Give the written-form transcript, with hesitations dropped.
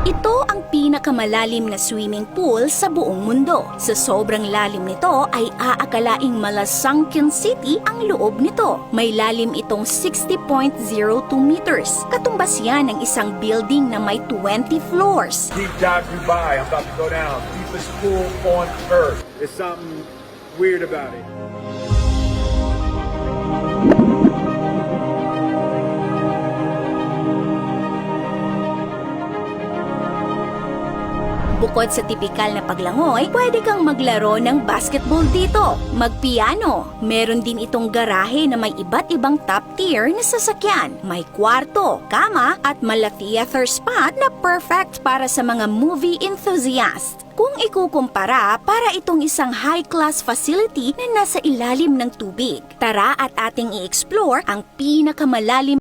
Ito ang pinakamalalim na swimming pool sa buong mundo. Sa sobrang lalim nito ay aakalaing mala sunken city ang loob nito. May lalim itong 60.02 meters. Katumbas yan ng isang building na may 20 floors. Deep dive Dubai. I'm about to go down. Deepest pool on earth. There's something weird about it. Bukod sa tipikal na paglangoy, pwede kang maglaro ng basketball dito, magpiano. Meron din itong garahe na may iba't ibang top tier na sasakyan. May kwarto, kama at mala-theater spot na perfect para sa mga movie enthusiast. Kung ikukumpara, para itong isang high-class facility na nasa ilalim ng tubig. Tara at ating i-explore ang pinakamalalim